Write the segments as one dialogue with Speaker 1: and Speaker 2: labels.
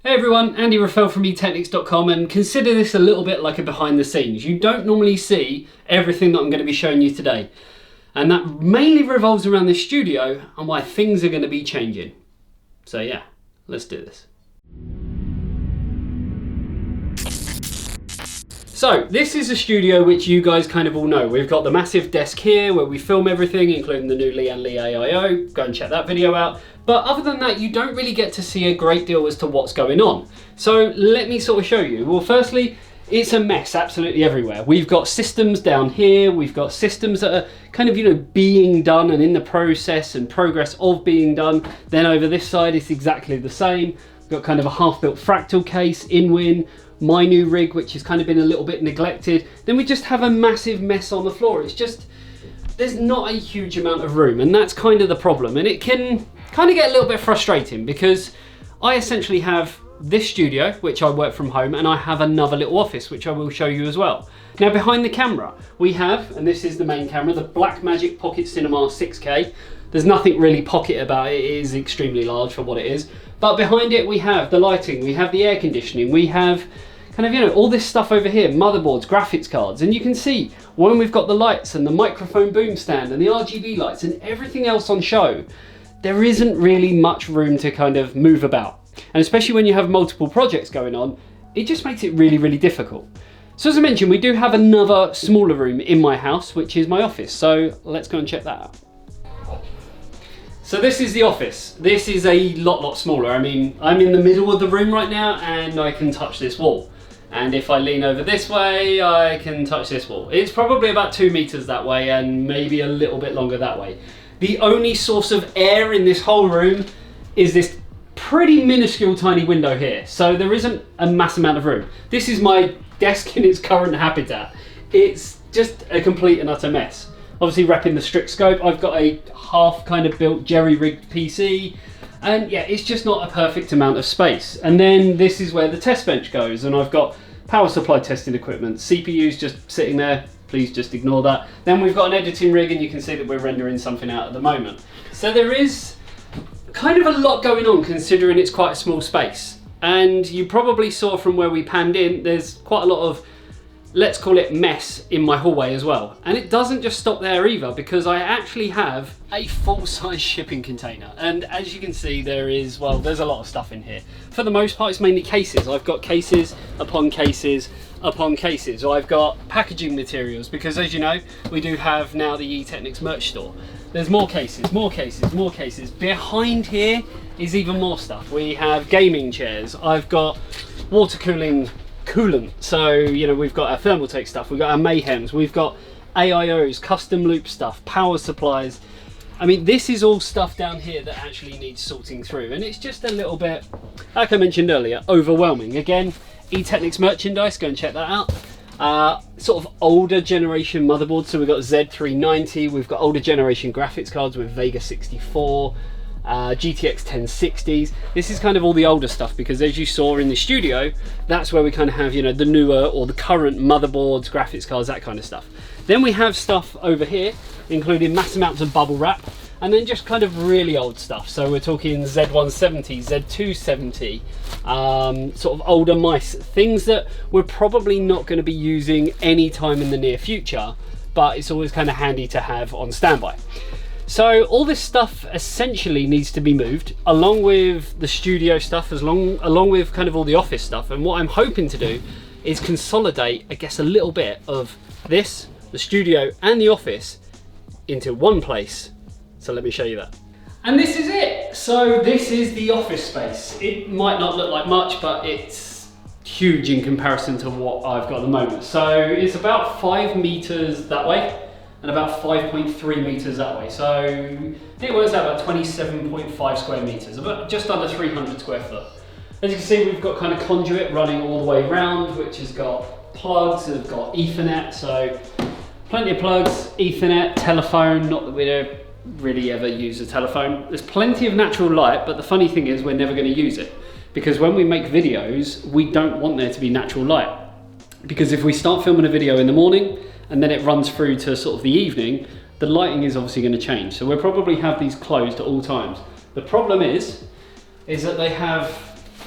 Speaker 1: Hey everyone, Andy Raffel from eTeknix.com, and consider this a little bit like a behind the scenes. You don't normally see everything that I'm going to be showing you today. And that mainly revolves around this studio and why things are going to be changing. So yeah, let's do this. So this is a studio which you guys kind of all know. We've got the massive desk here where we film everything, including the new Lee AIO. Go and check that video out. But other than that, you don't really get to see a great deal as to what's going on. So let me sort of show you. Well, firstly, it's a mess absolutely everywhere. We've got systems down here. We've got systems that are kind of, being done and in the process and progress of being done. Then over this side, it's exactly the same. We've got kind of a half-built fractal case, in-win, my new rig, which has kind of been a little bit neglected. Then we just have a massive mess on the floor. It's just, there's not a huge amount of room, and that's kind of the problem. And it can kind of get a little bit frustrating because I essentially have this studio, which I work from home, and I have another little office, which I will show you as well. Now behind the camera, we have, and this is the main camera, the Blackmagic Pocket Cinema 6K. There's nothing really pocket about it. It is extremely large for what it is. But behind it, we have the lighting, we have the air conditioning, we have kind of, all this stuff over here, motherboards, graphics cards. And you can see when we've got the lights and the microphone boom stand and the RGB lights and everything else on show, there isn't really much room to kind of move about. And especially when you have multiple projects going on, it just makes it really, really difficult. So as I mentioned, we do have another smaller room in my house, which is my office. So let's go and check that out. So this is the office. This is a lot smaller. I mean, I'm in the middle of the room right now and I can touch this wall. And if I lean over this way, I can touch this wall. It's probably about 2 meters that way and maybe a little bit longer that way. The only source of air in this whole room is this pretty minuscule tiny window here. So there isn't a mass amount of room. This is my desk in its current habitat. It's just a complete and utter mess. Obviously repping the strict scope, I've got a half kind of built jerry-rigged PC. And yeah, it's just not a perfect amount of space. And then this is where the test bench goes, and I've got power supply testing equipment, CPU's just sitting there, please just ignore that. Then we've got an editing rig, and you can see that we're rendering something out at the moment. So there is kind of a lot going on considering it's quite a small space. And you probably saw from where we panned in, there's quite a lot of, let's call it, mess in my hallway as well. And it doesn't just stop there either, because I actually have a full-size shipping container. And as you can see, there's a lot of stuff in here. For the most part, it's mainly cases. I've got cases upon cases upon cases. I've got packaging materials, because as you know, we do have now the eTeknix merch store. There's more cases, more cases, more cases. Behind here is even more stuff. We have gaming chairs. I've got water coolant. So, we've got our Thermaltake stuff, we've got our Mayhems, we've got AIOs, custom loop stuff, power supplies. I mean, this is all stuff down here that actually needs sorting through, and it's just a little bit, like I mentioned earlier, overwhelming. Again, eTeknix merchandise, go and check that out. Sort of older generation motherboards, so we've got Z390, we've got older generation graphics cards with Vega 64, GTX 1060s. This is kind of all the older stuff, because as you saw in the studio, that's where we kind of have, the newer or the current motherboards, graphics cards, that kind of stuff. Then we have stuff over here, including mass amounts of bubble wrap, and then just kind of really old stuff. So we're talking Z170, Z270, sort of older mice, things that we're probably not going to be using any time in the near future, but it's always kind of handy to have on standby. So all this stuff essentially needs to be moved, along with the studio stuff, along with kind of all the office stuff. And what I'm hoping to do is consolidate, I guess, a little bit of this, the studio and the office into one place. So let me show you that. And this is it. So this is the office space. It might not look like much, but it's huge in comparison to what I've got at the moment. So it's about 5 meters that way, and about 5.3 meters that way. So it works out about 27.5 square meters, about just under 300 square foot. As you can see, we've got kind of conduit running all the way around, which has got plugs, it's got Ethernet, so plenty of plugs, Ethernet, telephone, not that we don't really ever use a telephone. There's plenty of natural light, but the funny thing is we're never going to use it, because when we make videos, we don't want there to be natural light. Because if we start filming a video in the morning, and then it runs through to sort of the evening, the lighting is obviously going to change. So we'll probably have these closed at all times. The problem is that they have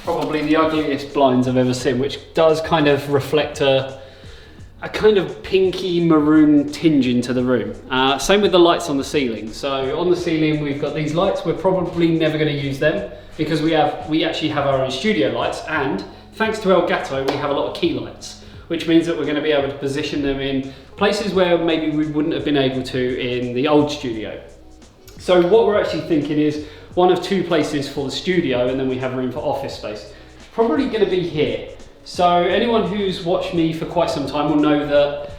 Speaker 1: probably the ugliest blinds I've ever seen, which does kind of reflect a kind of pinky maroon tinge into the room. Same with the lights on the ceiling. So on the ceiling we've got these lights. We're probably never going to use them because we actually have our own studio lights, and thanks to Elgato we have a lot of key lights, which means that we're going to be able to position them in places where maybe we wouldn't have been able to in the old studio. So what we're actually thinking is one of two places for the studio, and then we have room for office space. It's probably going to be here. So anyone who's watched me for quite some time will know that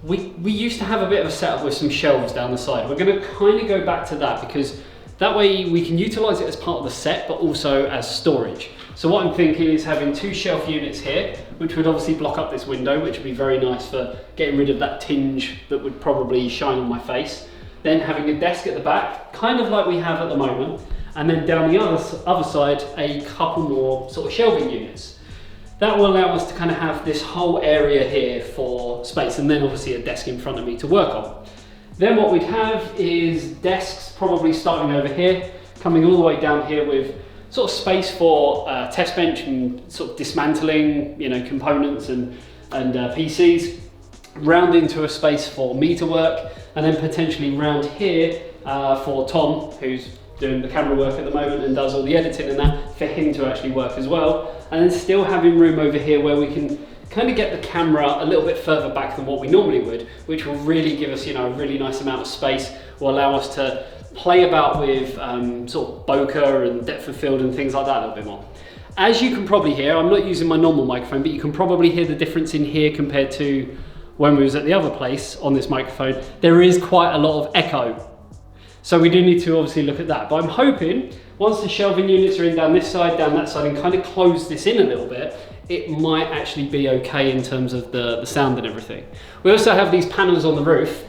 Speaker 1: we used to have a bit of a setup with some shelves down the side. We're going to kind of go back to that because that way we can utilize it as part of the set, but also as storage. So what I'm thinking is having two shelf units here, which would obviously block up this window, which would be very nice for getting rid of that tinge that would probably shine on my face. Then having a desk at the back, kind of like we have at the moment. And then down the other side, a couple more sort of shelving units. That will allow us to kind of have this whole area here for space, and then obviously a desk in front of me to work on. Then what we'd have is desks probably starting over here, coming all the way down here with sort of space for test bench and sort of dismantling, you know, components and PCs, round into a space for me to work, and then potentially round here for Tom, who's doing the camera work at the moment and does all the editing and that, for him to actually work as well. And then still having room over here where we can kind of get the camera a little bit further back than what we normally would, which will really give us, you know, a really nice amount of space, will allow us to play about with sort of bokeh and depth of field and things like that a little bit more. As you can probably hear, I'm not using my normal microphone, but you can probably hear the difference in here compared to when we was at the other place on this microphone. There is quite a lot of echo. So we do need to obviously look at that. But I'm hoping once the shelving units are in down this side, down that side, and kind of close this in a little bit, it might actually be okay in terms of the sound and everything. We also have these panels on the roof,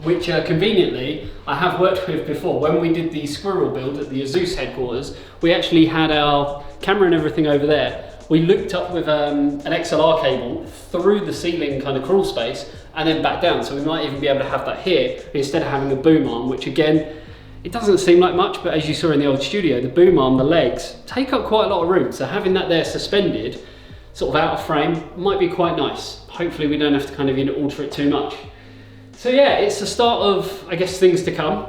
Speaker 1: which conveniently I have worked with before. When we did the squirrel build at the Azus headquarters, we actually had our camera and everything over there. We looped up with an XLR cable through the ceiling kind of crawl space and then back down. So we might even be able to have that here instead of having a boom arm, which again, it doesn't seem like much, but as you saw in the old studio, the boom arm, the legs, take up quite a lot of room. So having that there suspended, sort of out of frame, might be quite nice. Hopefully we don't have to kind of, you know, alter it too much. So yeah, it's the start of, I guess, things to come.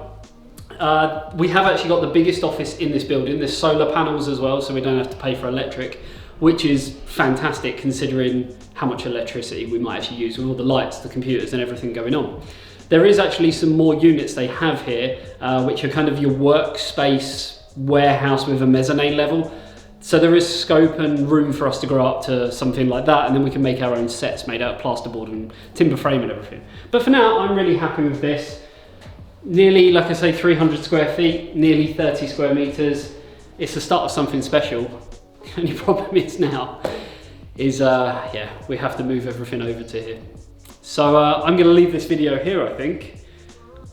Speaker 1: We have actually got the biggest office in this building. There's solar panels as well, so we don't have to pay for electric, which is fantastic considering how much electricity we might actually use with all the lights, the computers and everything going on. There is actually some more units they have here, which are kind of your workspace warehouse with a mezzanine level. So there is scope and room for us to grow up to something like that, and then we can make our own sets made out of plasterboard and timber frame and everything. But for now, I'm really happy with this. Nearly, like I say, 300 square feet, nearly 30 square meters. It's the start of something special. The only problem is now is, yeah, we have to move everything over to here. So I'm gonna leave this video here, I think,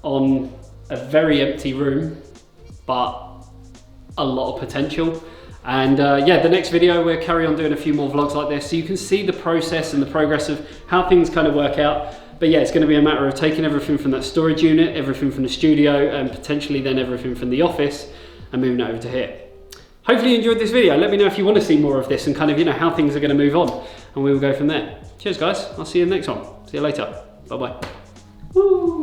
Speaker 1: on a very empty room, but a lot of potential. And yeah, the next video we'll carry on doing a few more vlogs like this so you can see the process and the progress of how things kind of work out. But yeah, it's going to be a matter of taking everything from that storage unit, everything from the studio, and potentially then everything from the office and moving it over to here. Hopefully you enjoyed this video. Let me know if you want to see more of this and kind of, you know, how things are going to move on, and we will go from there. Cheers guys, I'll see you in the next one. See you later. Bye bye. Woo.